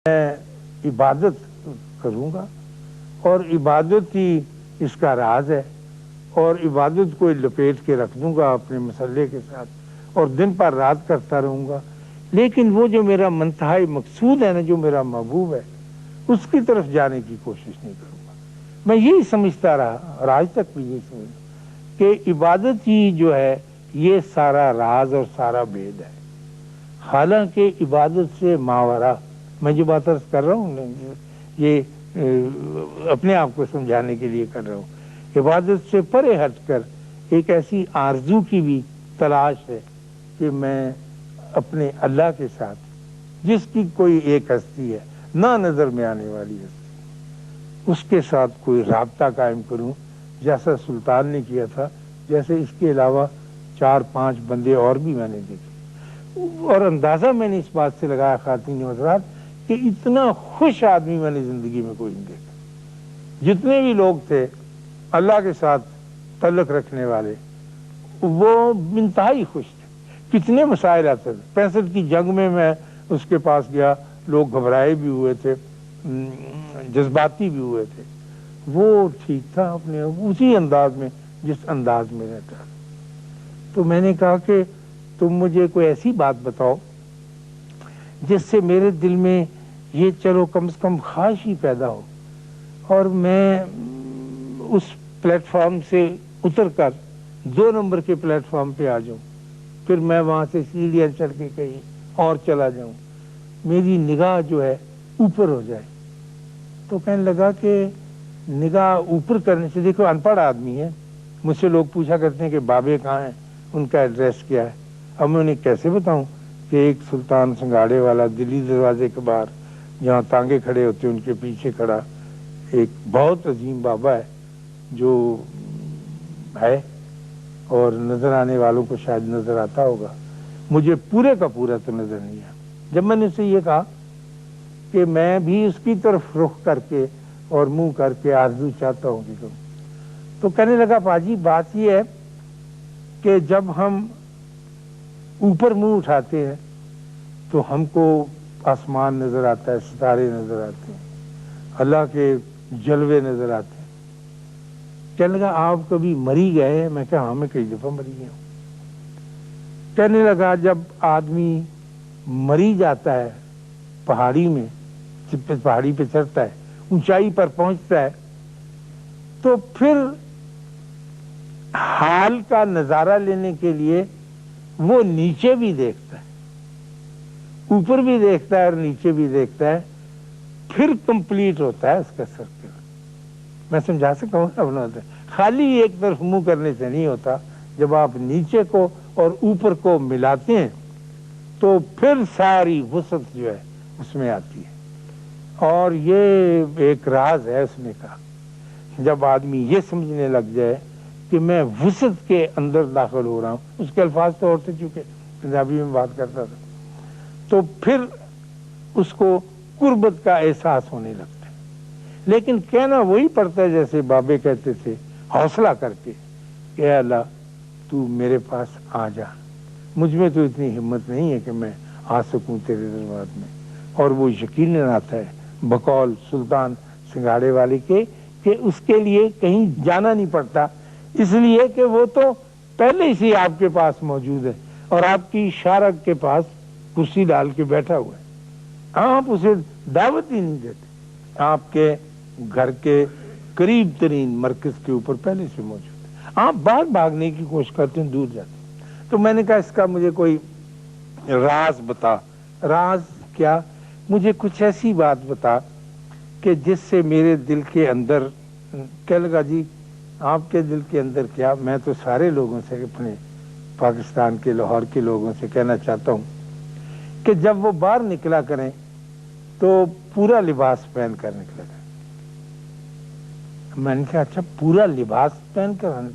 میں عبادت کروں گا اور عبادت ہی اس کا راز ہے، اور عبادت کو لپیٹ کے رکھ دوں گا اپنے مسئلے کے ساتھ اور دن پر رات کرتا رہوں گا، لیکن وہ جو میرا منتہائی مقصود ہے نا، جو میرا محبوب ہے، اس کی طرف جانے کی کوشش نہیں کروں گا۔ میں یہی سمجھتا رہا اور آج تک بھی یہی سمجھتا کہ عبادت ہی جو ہے یہ سارا راز اور سارا بید ہے، حالانکہ عبادت سے ماورا، میں جو بات عرض کر رہا ہوں یہ اپنے آپ کو سمجھانے کے لیے کر رہا ہوں، عبادت سے پرے ہٹ کر ایک ایسی آرزو کی بھی تلاش ہے کہ میں اپنے اللہ کے ساتھ، جس کی کوئی ایک ہستی ہے نہ نظر میں آنے والی ہستی، اس کے ساتھ کوئی رابطہ قائم کروں، جیسا سلطان نے کیا تھا، جیسے اس کے علاوہ 4-5 بندے اور بھی میں نے دیکھے، اور اندازہ میں نے اس بات سے لگایا خواتین و حضرات کہ اتنا خوش آدمی میں نے زندگی میں کوئی نہیں دیکھا۔ جتنے بھی لوگ تھے اللہ کے ساتھ تعلق رکھنے والے، وہ انتہائی خوش تھے۔ کتنے مسائل آتے تھے، 65 کی جنگ میں اس کے پاس گیا، لوگ گھبرائے بھی ہوئے تھے، جذباتی بھی ہوئے تھے، وہ ٹھیک تھا اپنے اسی انداز میں جس انداز میں رہتا۔ تو میں نے کہا کہ تم مجھے کوئی ایسی بات بتاؤ جس سے میرے دل میں یہ چلو کم سے کم خواہش ہی پیدا ہو، اور میں اس پلیٹ فارم سے اتر کر 2 نمبر کے پلیٹ فارم پہ آ جاؤں، پھر میں وہاں سے سیڑھیاں چڑھ کے کہیں اور چلا جاؤں، میری نگاہ جو ہے اوپر ہو جائے۔ تو کہنے لگا کہ نگاہ اوپر کرنے سے، دیکھو ان پڑھ آدمی ہے، مجھ سے لوگ پوچھا کرتے ہیں کہ بابے کہاں ہیں، ان کا ایڈریس کیا ہے، اب میں انہیں کیسے بتاؤں کہ ایک سلطان سنگاڑے والا دلی دروازے کے باہر جہاں تانگے کھڑے ہوتے ہیں ان کے پیچھے کھڑا ایک بہت عظیم بابا ہے جو ہے، اور نظر آنے والوں کو شاید نظر آتا ہوگا، مجھے پورے کا پورا تو نظر نہیں آیا۔ جب میں نے اسے یہ کہا کہ میں بھی اس کی طرف رخ کر کے اور منہ کر کے آرزو چاہتا ہوں کہ تم، تو کہنے لگا باجی بات یہ ہے کہ جب ہم اوپر منہ اٹھاتے ہیں تو ہم کو آسمان نظر آتا ہے، ستارے نظر آتے ہیں، اللہ کے جلوے نظر آتے ہیں۔ کہنے لگا آپ کبھی مری گئے ہیں؟ میں کہا ہاں، میں کئی دفعہ مری گیا ہوں۔ کہنے لگا جب آدمی مری جاتا ہے پہاڑی میں، پہاڑی پہ چڑھتا ہے، اونچائی پر پہنچتا ہے، تو پھر حال کا نظارہ لینے کے لیے وہ نیچے بھی دیکھتا ہے، اوپر بھی دیکھتا ہے اور نیچے بھی دیکھتا ہے، پھر کمپلیٹ ہوتا ہے اس کا سرکل۔ میں سمجھا سکتا ہوں اپنا، خالی ایک طرف منہ کرنے سے نہیں ہوتا، جب آپ نیچے کو اور اوپر کو ملاتے ہیں تو پھر ساری وسعت جو ہے اس میں آتی ہے، اور یہ ایک راز ہے۔ اس نے کہا جب آدمی یہ سمجھنے لگ جائے کہ میں وسعت کے اندر داخل ہو رہا ہوں، اس کے الفاظ تو ہوتے چونکہ پنجابی میں بات کرتا تھا، تو پھر اس کو قربت کا احساس ہونے لگتا ہے، لیکن کہنا وہی پڑتا ہے جیسے بابے کہتے تھے حوصلہ کر کے کہ اے اللہ تو میرے پاس آ جا، مجھ میں تو اتنی ہمت نہیں ہے کہ میں آ سکوں تیرے دربار میں۔ اور وہ یقیناً آتا ہے بقول سلطان سنگاڑے والے کے کہ اس کے لیے کہیں جانا نہیں پڑتا، اس لیے کہ وہ تو پہلے سے آپ کے پاس موجود ہے اور آپ کی اشارہ کے پاس کرسی ڈال کے بیٹھا ہوا ہے، آپ اسے دعوت ہی نہیں دیتے، آپ کے گھر کے قریب ترین مرکز کے اوپر پہلے سے موجود ہے، آپ بھاگنے کی کوشش کرتے ہیں، دور جاتے ہیں۔ تو میں نے کہا اس کا مجھے کوئی راز بتا۔ راز کیا؟ مجھے کچھ ایسی بات بتا کہ جس سے میرے دل کے اندر، کہنے لگا جی آپ کے دل کے اندر کیا، میں تو سارے لوگوں سے، اپنے پاکستان کے لاہور کے لوگوں سے کہنا چاہتا ہوں کہ جب وہ باہر نکلا کریں تو پورا لباس پہن کر نکلا کریں۔ میں نے کہا اچھا پورا لباس پہن کر آنے